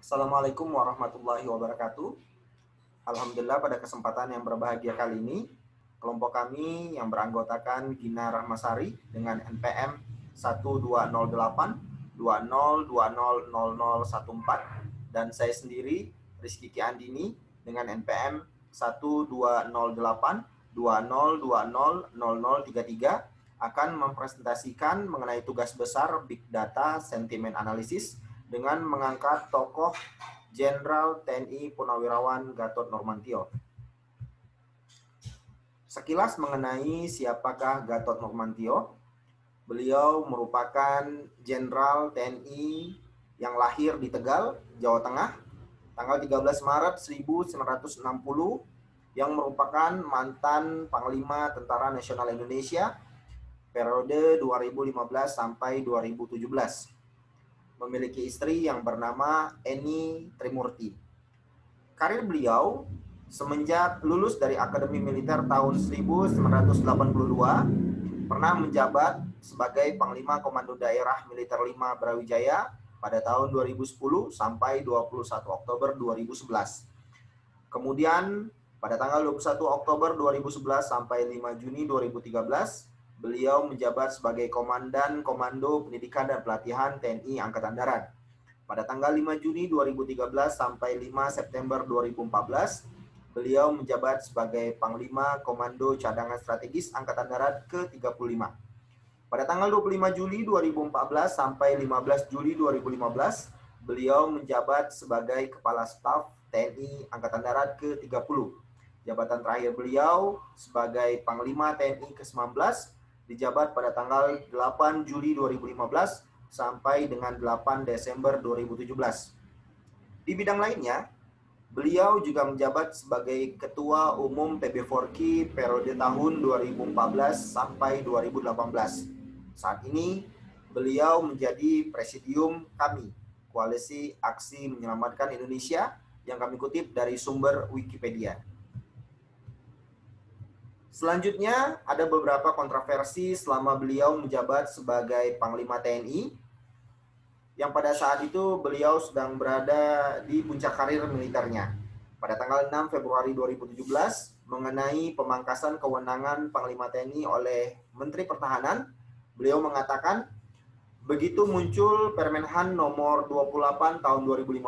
Assalamualaikum warahmatullahi wabarakatuh. Alhamdulillah pada kesempatan yang berbahagia kali ini, kelompok kami yang beranggotakan Gina Rahmasari dengan NPM 120820200014 dan saya sendiri Rizky Kiandini dengan NPM 120820200033 akan mempresentasikan mengenai tugas besar Big Data Sentiment Analysis dengan mengangkat tokoh Jenderal TNI Purnawirawan Gatot Nurmantio. Sekilas mengenai siapakah Gatot Nurmantio, beliau merupakan Jenderal TNI yang lahir di Tegal, Jawa Tengah, tanggal 13 Maret 1960, yang merupakan mantan Panglima Tentara Nasional Indonesia periode 2015 sampai 2017. Memiliki istri yang bernama Eni Trimurti. Karir beliau semenjak lulus dari Akademi Militer tahun 1982 pernah menjabat sebagai Panglima Komando Daerah Militer 5 Brawijaya pada tahun 2010 sampai 21 Oktober 2011. Kemudian pada tanggal 21 Oktober 2011 sampai 5 Juni 2013 beliau menjabat sebagai Komandan Komando Pendidikan dan Pelatihan TNI Angkatan Darat. Pada tanggal 5 Juni 2013 sampai 5 September 2014, beliau menjabat sebagai Panglima Komando Cadangan Strategis Angkatan Darat ke-35. Pada tanggal 25 Juli 2014 sampai 15 Juli 2015, beliau menjabat sebagai Kepala Staf TNI Angkatan Darat ke-30. Jabatan terakhir beliau sebagai Panglima TNI ke-19 dijabat pada tanggal 8 Juli 2015 sampai dengan 8 Desember 2017. Di bidang lainnya, beliau juga menjabat sebagai Ketua Umum PB4KI periode tahun 2014 sampai 2018. Saat ini, beliau menjadi presidium kami, Koalisi Aksi Menyelamatkan Indonesia, yang kami kutip dari sumber Wikipedia. Selanjutnya, ada beberapa kontroversi selama beliau menjabat sebagai Panglima TNI, yang pada saat itu beliau sedang berada di puncak karir militernya. Pada tanggal 6 Februari 2017, mengenai pemangkasan kewenangan Panglima TNI oleh Menteri Pertahanan, beliau mengatakan, begitu muncul Permenhan nomor 28 tahun 2015,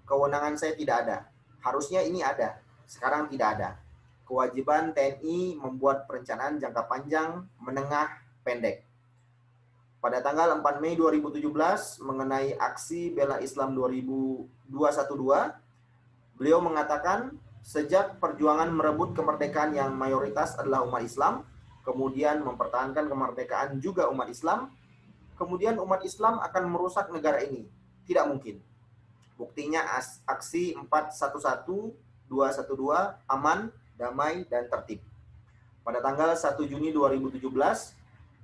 kewenangan saya tidak ada. Harusnya ini ada, sekarang tidak ada. Kewajiban TNI membuat perencanaan jangka panjang, menengah, pendek. Pada tanggal 4 Mei 2017 mengenai aksi Bela Islam 212, beliau mengatakan sejak perjuangan merebut kemerdekaan yang mayoritas adalah umat Islam, kemudian mempertahankan kemerdekaan juga umat Islam, kemudian umat Islam akan merusak negara ini. Tidak mungkin. Buktinya aksi 411, 212 aman, damai, dan tertib. Pada tanggal 1 Juni 2017,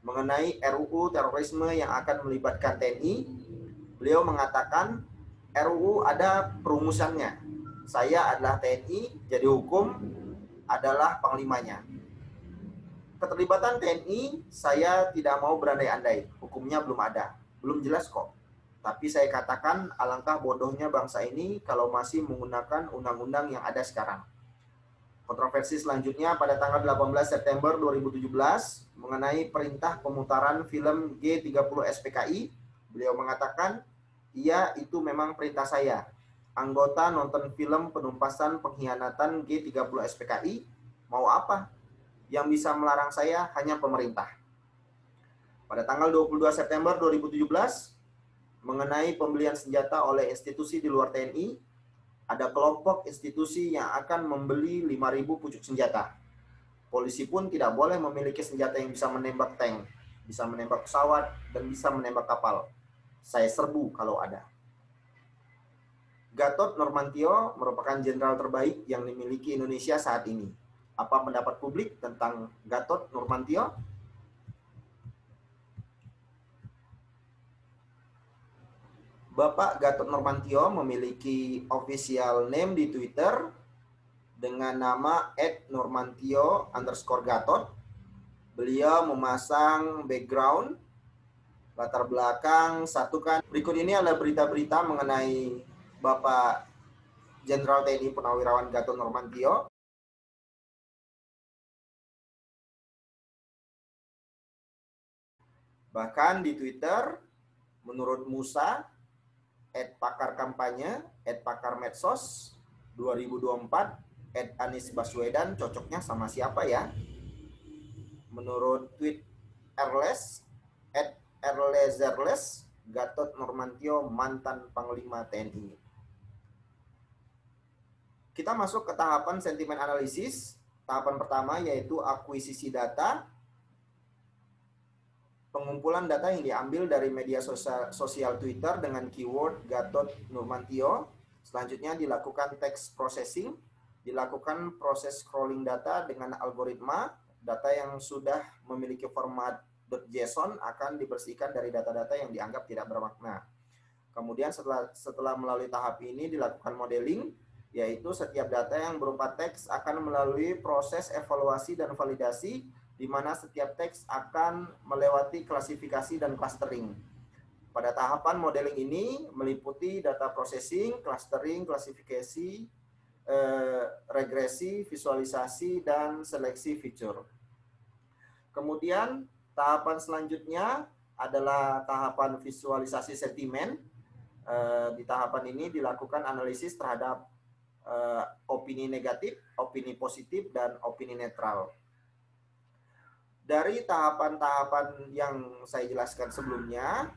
mengenai RUU terorisme yang akan melibatkan TNI, beliau mengatakan RUU ada perumusannya. Saya adalah TNI, jadi hukum adalah panglimanya. Keterlibatan TNI, saya tidak mau berandai-andai. Hukumnya belum ada. Belum jelas kok. Tapi saya katakan alangkah bodohnya bangsa ini kalau masih menggunakan undang-undang yang ada sekarang. Kontroversi selanjutnya pada tanggal 18 September 2017 mengenai perintah pemutaran film G30 SPKI, beliau mengatakan, iya itu memang perintah saya. Anggota nonton film penumpasan pengkhianatan G30 SPKI, mau apa? Yang bisa melarang saya hanya pemerintah. Pada tanggal 22 September 2017, mengenai pembelian senjata oleh institusi di luar TNI, ada kelompok institusi yang akan membeli 5.000 pucuk senjata. Polisi pun tidak boleh memiliki senjata yang bisa menembak tank, bisa menembak pesawat, dan bisa menembak kapal. Saya serbu kalau ada. Gatot Nurmantio merupakan jenderal terbaik yang dimiliki Indonesia saat ini. Apa pendapat publik tentang Gatot Nurmantio? Bapak Gatot Nurmantio memiliki official name di Twitter dengan nama @nurmantio_gatot. Beliau memasang background, latar belakang, satukan. Berikut ini adalah berita-berita mengenai Bapak Jenderal TNI Purnawirawan Gatot Nurmantio. Bahkan di Twitter, menurut Musa, @pakar kampanye, @pakar medsos 2024, @Anies Baswedan cocoknya sama siapa ya? Menurut tweet Erles, @erlezerles, Gatot Nurmantio mantan Panglima TNI. Kita masuk ke tahapan sentimen analisis. Tahapan pertama yaitu akuisisi data. Pengumpulan data yang diambil dari media sosial Twitter dengan keyword Gatot Nurmantio. Selanjutnya dilakukan text processing, dilakukan proses scrolling data dengan algoritma. Data yang sudah memiliki format .json akan dibersihkan dari data-data yang dianggap tidak bermakna. Kemudian setelah melalui tahap ini dilakukan modeling, yaitu setiap data yang berupa teks akan melalui proses evaluasi dan validasi, di mana setiap teks akan melewati klasifikasi dan clustering. Pada tahapan modeling ini meliputi data processing, clustering, klasifikasi, regresi, visualisasi, dan seleksi feature. Kemudian tahapan selanjutnya adalah tahapan visualisasi sentimen. Di tahapan ini dilakukan analisis terhadap opini negatif, opini positif, dan opini netral. Dari tahapan-tahapan yang saya jelaskan sebelumnya,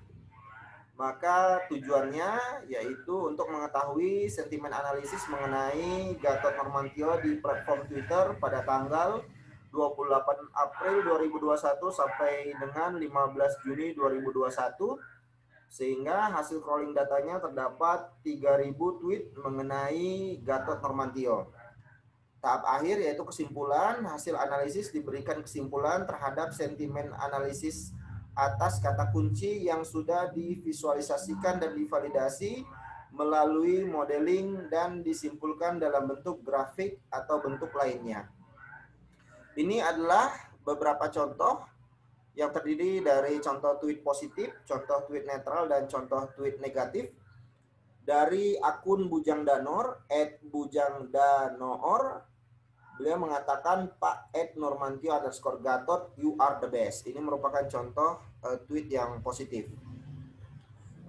maka tujuannya yaitu untuk mengetahui sentimen analisis mengenai Gatot Nurmantio di platform Twitter pada tanggal 28 April 2021 sampai dengan 15 Juni 2021, sehingga hasil crawling datanya terdapat 3.000 tweet mengenai Gatot Nurmantio. Tahap akhir yaitu kesimpulan. Hasil analisis diberikan kesimpulan terhadap sentimen analisis atas kata kunci yang sudah divisualisasikan dan divalidasi melalui modeling dan disimpulkan dalam bentuk grafik atau bentuk lainnya. Ini adalah beberapa contoh yang terdiri dari contoh tweet positif, contoh tweet netral, dan contoh tweet negatif dari akun Bujang Danor @bujangdanoor. Beliau mengatakan, Pak @Nurmantio _Gatot, you are the best. Ini merupakan contoh tweet yang positif.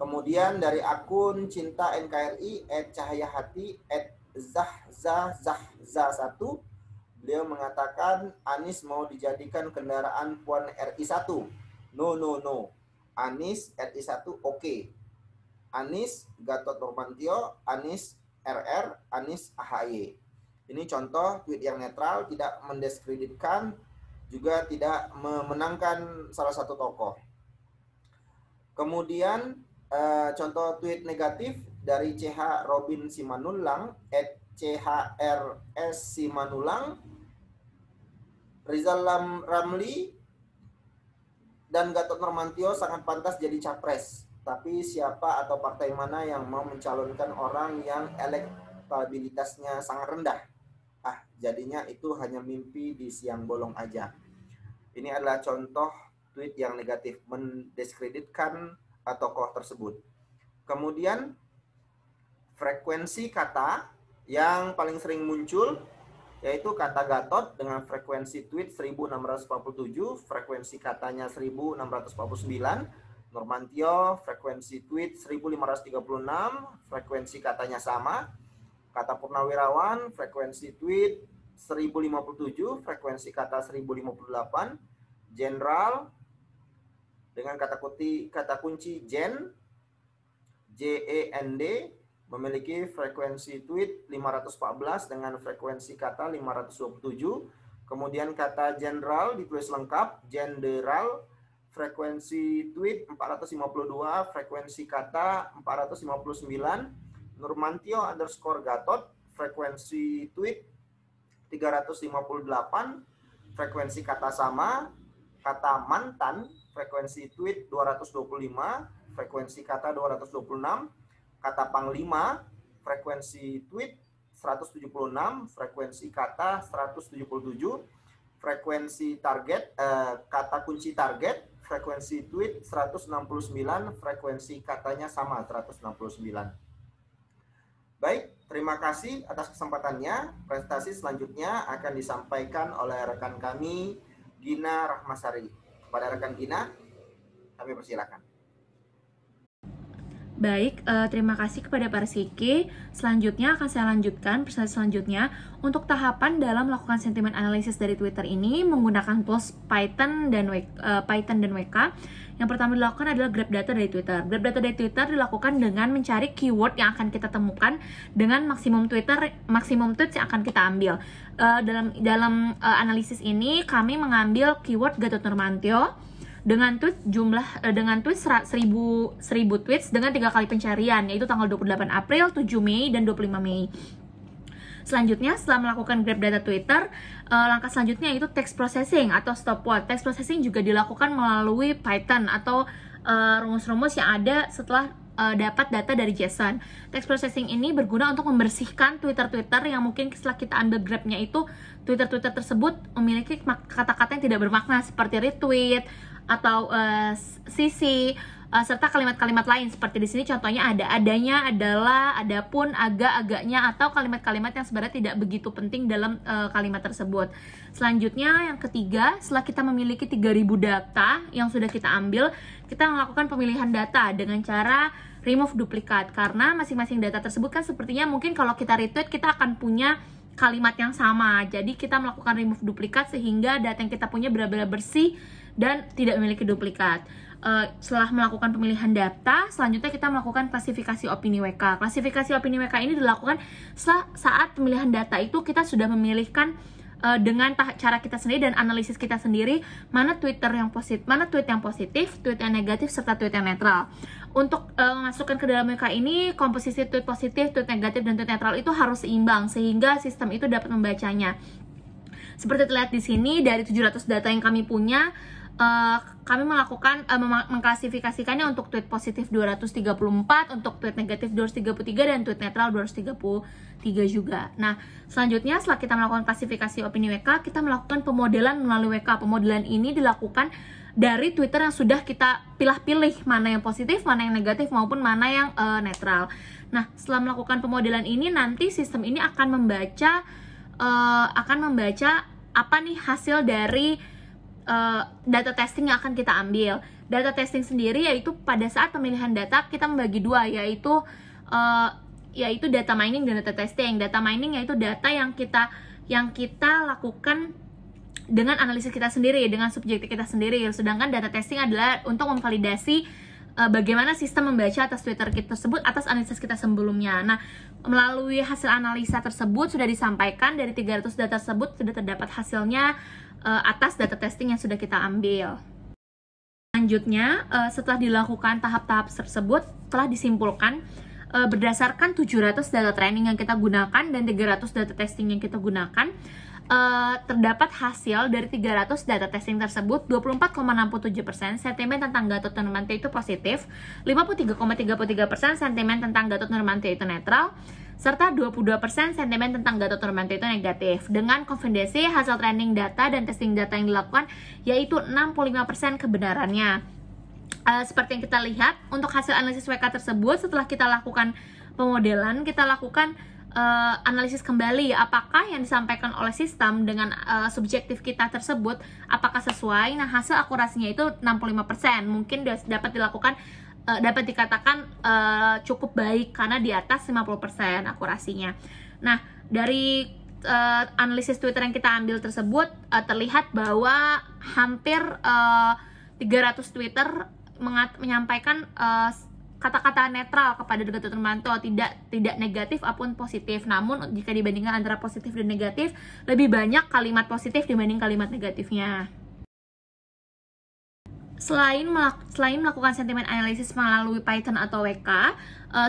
Kemudian dari akun Cinta NKRI @cahayahati @zahzahzahza1, beliau mengatakan Anies mau dijadikan kendaraan Puan RI1. No, no, no. Anies RI1 oke. Anies Gatot Nurmantio, Anies RR, Anies AHY. Ini contoh tweet yang netral, tidak mendiskreditkan, juga tidak memenangkan salah satu tokoh. Kemudian contoh tweet negatif dari CH Robin Simanulang @CHRS Simanulang, Rizal Ramli dan Gatot Nurmantio sangat pantas jadi capres. Tapi siapa atau partai mana yang mau mencalonkan orang yang elektabilitasnya sangat rendah? Jadinya itu hanya mimpi di siang bolong aja. Ini adalah contoh tweet yang negatif, mendiskreditkan tokoh tersebut. Kemudian frekuensi kata yang paling sering muncul yaitu kata Gatot dengan frekuensi tweet 1647, frekuensi katanya 1649, Nurmantio frekuensi tweet 1536, frekuensi katanya sama. Kata Purnawirawan frekuensi tweet 1057, frekuensi kata 1058. Jenderal dengan kata kunci Jen, JEND, memiliki frekuensi tweet 514 dengan frekuensi kata 527. Kemudian kata jenderal ditulis lengkap, jenderal, frekuensi tweet 452, frekuensi kata 459. Nurmantio _Gatot, frekuensi tweet 358, frekuensi kata sama. Kata mantan, frekuensi tweet 225, frekuensi kata 226. Kata panglima, frekuensi tweet 176, frekuensi kata 177. Frekuensi target, kata kunci target, frekuensi tweet 169, frekuensi katanya sama 169. Baik, terima kasih atas kesempatannya. Presentasi selanjutnya akan disampaikan oleh rekan kami, Gina Rahmasari. Kepada rekan Gina, kami persilakan. Baik, terima kasih kepada Pak Rizky. Selanjutnya akan saya lanjutkan presentasi selanjutnya. Untuk tahapan dalam melakukan sentimen analisis dari Twitter ini menggunakan tools Python dan WK. Yang pertama dilakukan adalah grab data dari Twitter. Grab data dari Twitter dilakukan dengan mencari keyword yang akan kita temukan dengan maksimum tweets yang akan kita ambil. Dalam analisis ini kami mengambil keyword Gatot Nurmantio dengan tweet 1000 tweets dengan 3 kali pencarian, yaitu tanggal 28 April, 7 Mei, dan 25 Mei. Selanjutnya, setelah melakukan grab data Twitter, langkah selanjutnya yaitu text processing atau stopwatch. Text processing juga dilakukan melalui Python atau rumus-rumus yang ada setelah dapat data dari JSON. Text processing ini berguna untuk membersihkan Twitter yang mungkin setelah kita ambil grabnya itu Twitter tersebut memiliki kata-kata yang tidak bermakna seperti retweet atau CC serta kalimat-kalimat lain seperti di sini contohnya ada adanya, adalah, adapun, agaknya atau kalimat-kalimat yang sebenarnya tidak begitu penting dalam kalimat tersebut. Selanjutnya yang ketiga, setelah kita memiliki 3000 data yang sudah kita ambil, kita melakukan pemilihan data dengan cara remove duplikat karena masing-masing data tersebut kan sepertinya mungkin kalau kita retweet kita akan punya kalimat yang sama. Jadi kita melakukan remove duplikat sehingga data yang kita punya benar-benar bersih dan tidak memiliki duplikat. Setelah melakukan pemilihan data, selanjutnya kita melakukan klasifikasi opini WK. Klasifikasi opini WK ini dilakukan saat pemilihan data itu kita sudah memilihkan dengan cara kita sendiri dan analisis kita sendiri mana tweet yang positif, tweet yang negatif, serta tweet yang netral. Untuk memasukkan ke dalam WK ini, komposisi tweet positif, tweet negatif, dan tweet netral itu harus seimbang sehingga sistem itu dapat membacanya. Seperti terlihat di sini dari 700 data yang kami punya, kami melakukan mengklasifikasikannya untuk tweet positif 234, untuk tweet negatif 233, dan tweet netral 233 juga. Nah, selanjutnya setelah kita melakukan klasifikasi opini WK, kita melakukan pemodelan melalui WK. Pemodelan ini dilakukan dari Twitter yang sudah kita pilih-pilih mana yang positif, mana yang negatif, maupun mana yang netral. Nah, setelah melakukan pemodelan ini, nanti sistem ini akan membaca apa nih hasil dari data testing yang akan kita ambil. Data testing sendiri yaitu pada saat pemilihan data kita membagi dua, yaitu data mining dan data testing. Data mining yaitu data yang kita lakukan dengan analisis kita sendiri, dengan subjektif kita sendiri. Sedangkan data testing adalah untuk memvalidasi bagaimana sistem membaca atas Twitter kita tersebut atas analisis kita sebelumnya. Nah, melalui hasil analisa tersebut sudah disampaikan dari 300 data tersebut sudah terdapat hasilnya atas data testing yang sudah kita ambil. Selanjutnya, setelah dilakukan tahap-tahap tersebut, telah disimpulkan berdasarkan 700 data training yang kita gunakan dan 300 data testing yang kita gunakan, terdapat hasil dari 300 data testing tersebut 24,67% sentimen tentang Gatot Nurmantio itu positif, 53,33% sentimen tentang Gatot Nurmantio itu netral, serta 22% sentimen tentang Gatot Nurmantio itu negatif. Dengan konfidensi hasil training data dan testing data yang dilakukan yaitu 65% kebenarannya. Seperti yang kita lihat, untuk hasil analisis WK tersebut setelah kita lakukan pemodelan, kita lakukan analisis kembali apakah yang disampaikan oleh sistem dengan subjektif kita tersebut apakah sesuai. Nah, hasil akurasinya itu 65%, mungkin dapat dilakukan dapat dikatakan cukup baik karena di atas 50% akurasinya. Nah, dari analisis Twitter yang kita ambil tersebut terlihat bahwa hampir 300 Twitter menyampaikan kata-kata netral kepada Gatot Nurmantio, tidak negatif apun positif. Namun jika dibandingkan antara positif dan negatif, lebih banyak kalimat positif dibanding kalimat negatifnya. Selain melakukan sentimen analisis melalui Python atau WK,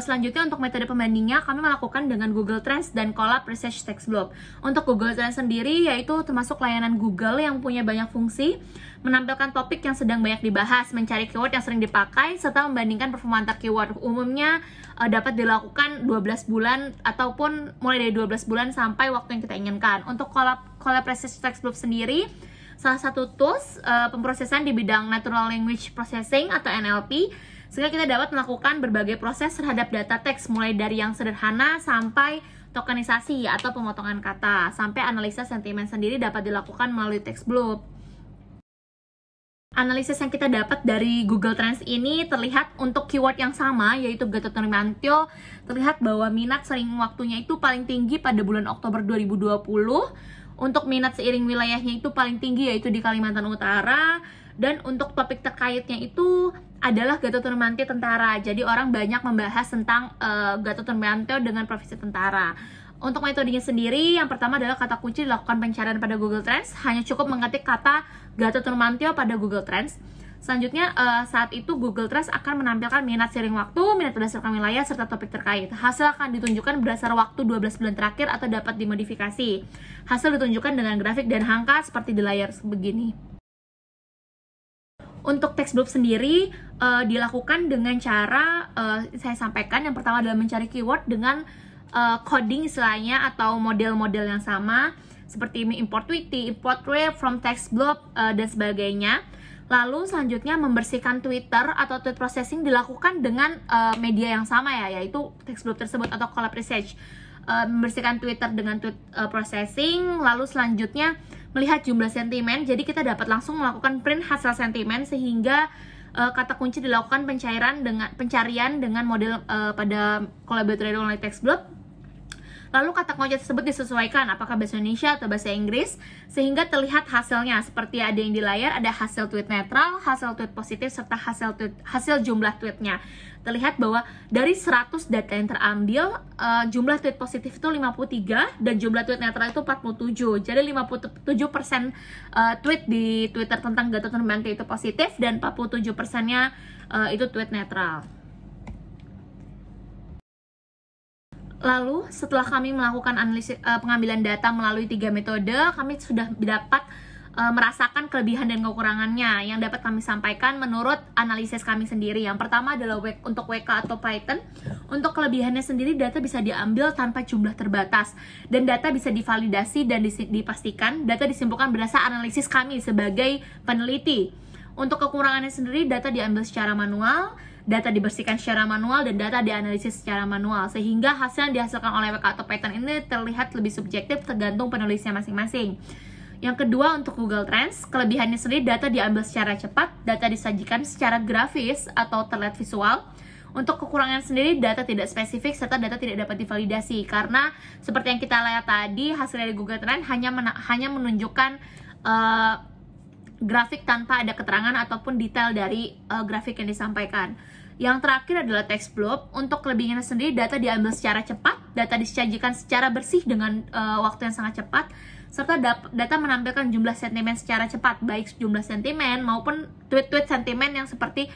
selanjutnya untuk metode pembandingnya kami melakukan dengan Google Trends dan Colab Research Text Blob. Untuk Google Trends sendiri yaitu termasuk layanan Google yang punya banyak fungsi, menampilkan topik yang sedang banyak dibahas, mencari keyword yang sering dipakai, serta membandingkan performa antar keyword. Umumnya dapat dilakukan 12 bulan ataupun mulai dari 12 bulan sampai waktu yang kita inginkan. Untuk Colab Research Text Blob sendiri, salah satu tools pemrosesan di bidang Natural Language Processing atau NLP, sehingga kita dapat melakukan berbagai proses terhadap data teks, mulai dari yang sederhana sampai tokenisasi atau pemotongan kata, sampai analisa sentimen sendiri dapat dilakukan melalui text blob. Analisis yang kita dapat dari Google Trends ini terlihat untuk keyword yang sama, yaitu Gatot Nurmantio, terlihat bahwa minat seiring waktunya itu paling tinggi pada bulan Oktober 2020. Untuk minat seiring wilayahnya itu paling tinggi, yaitu di Kalimantan Utara. Dan untuk topik terkaitnya itu adalah Gatot Nurmantio tentara. Jadi orang banyak membahas tentang Gatot Nurmantio dengan profesi tentara. Untuk metodenya sendiri, yang pertama adalah kata kunci dilakukan pencarian pada Google Trends. Hanya cukup mengetik kata Gatot Nurmantio pada Google Trends. Selanjutnya, saat itu Google Trends akan menampilkan minat seiring waktu, minat berdasarkan wilayah, serta topik terkait. Hasil akan ditunjukkan berdasar waktu 12 bulan terakhir atau dapat dimodifikasi. Hasil ditunjukkan dengan grafik dan angka seperti di layar begini. Untuk text blob sendiri dilakukan dengan cara saya sampaikan. Yang pertama adalah mencari keyword dengan coding istilahnya atau model-model yang sama seperti import witty, import ref from text blob dan sebagainya. Lalu selanjutnya membersihkan Twitter atau tweet processing dilakukan dengan media yang sama ya, yaitu text blob tersebut atau collab research. Membersihkan Twitter dengan tweet processing, lalu selanjutnya melihat jumlah sentimen. Jadi kita dapat langsung melakukan print hasil sentimen sehingga kata kunci dilakukan pencarian dengan model pada collaborator online text blob. Lalu kata kunci tersebut disesuaikan apakah bahasa Indonesia atau bahasa Inggris sehingga terlihat hasilnya seperti ada yang di layar, ada hasil tweet netral, hasil tweet positif serta hasil jumlah tweetnya. Terlihat bahwa dari 100 data yang terambil, jumlah tweet positif itu 53 dan jumlah tweet netral itu 47. Jadi 57% tweet di Twitter tentang Gatot Nurmantio itu positif dan 47%-nya itu tweet netral. Lalu setelah kami melakukan analisis pengambilan data melalui 3 metode, kami sudah dapat merasakan kelebihan dan kekurangannya yang dapat kami sampaikan menurut analisis kami sendiri. Yang pertama adalah untuk WK atau Python. Untuk kelebihannya sendiri, data bisa diambil tanpa jumlah terbatas dan data bisa divalidasi dan dipastikan. Data disimpulkan berdasar analisis kami sebagai peneliti. Untuk kekurangannya sendiri, data diambil secara manual, data dibersihkan secara manual, dan data dianalisis secara manual, sehingga hasil yang dihasilkan oleh WK atau Python ini terlihat lebih subjektif tergantung penulisnya masing-masing. Yang kedua, untuk Google Trends, kelebihannya sendiri data diambil secara cepat, data disajikan secara grafis atau terlihat visual. Untuk kekurangan sendiri, data tidak spesifik serta data tidak dapat divalidasi karena seperti yang kita lihat tadi, hasil dari Google Trends hanya menunjukkan grafik tanpa ada keterangan ataupun detail dari grafik yang disampaikan. Yang terakhir adalah text blob. Untuk kelebihannya sendiri, data diambil secara cepat, data disajikan secara bersih dengan waktu yang sangat cepat, serta data menampilkan jumlah sentimen secara cepat, baik jumlah sentimen maupun tweet-tweet sentimen yang seperti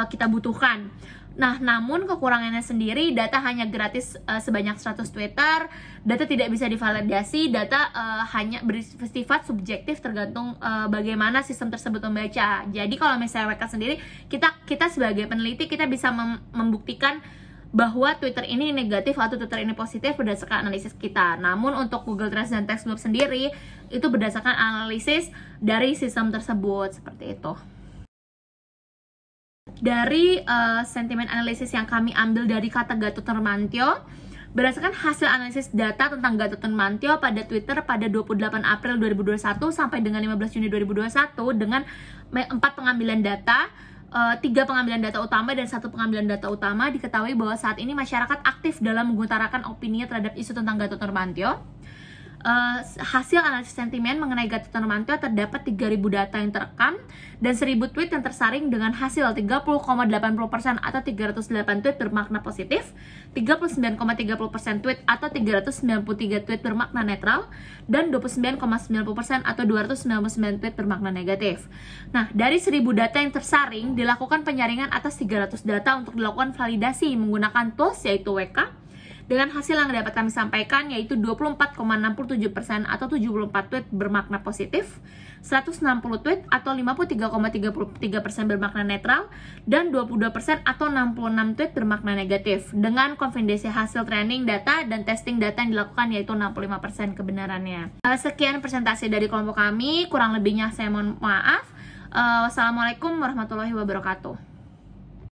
kita butuhkan. Nah, namun kekurangannya sendiri, data hanya gratis sebanyak 100 Twitter, data tidak bisa divalidasi, data hanya bersifat subjektif tergantung bagaimana sistem tersebut membaca. Jadi kalau misalnya WK sendiri, kita sebagai peneliti, kita bisa membuktikan bahwa Twitter ini negatif atau Twitter ini positif berdasarkan analisis kita. Namun untuk Google Trends dan text blob sendiri, itu berdasarkan analisis dari sistem tersebut, seperti itu. Dari sentimen analisis yang kami ambil dari kata Gatot Nurmantio, berdasarkan hasil analisis data tentang Gatot Nurmantio pada Twitter pada 28 April 2021 sampai dengan 15 Juni 2021 dengan 4 pengambilan data, 3 pengambilan data utama dan 1 pengambilan data utama, diketahui bahwa saat ini masyarakat aktif dalam mengutarakan opini terhadap isu tentang Gatot Nurmantio. Hasil analisis sentimen mengenai Gatot Nurmantio terdapat 3.000 data yang terekam dan 1.000 tweet yang tersaring dengan hasil 30,80% atau 308 tweet bermakna positif, 39,30% tweet atau 393 tweet bermakna netral, dan 29,90% atau 299 tweet bermakna negatif. Nah, dari 1.000 data yang tersaring, dilakukan penyaringan atas 300 data untuk dilakukan validasi menggunakan tools yaitu WK. Dengan hasil yang dapat kami sampaikan yaitu 24,67% atau 74 tweet bermakna positif, 160 tweet atau 53,33% bermakna netral, dan 22% atau 66 tweet bermakna negatif. Dengan konfidensi hasil training data dan testing data yang dilakukan yaitu 65% kebenarannya. Sekian presentasi dari kelompok kami, kurang lebihnya saya mohon maaf. Wassalamualaikum warahmatullahi wabarakatuh.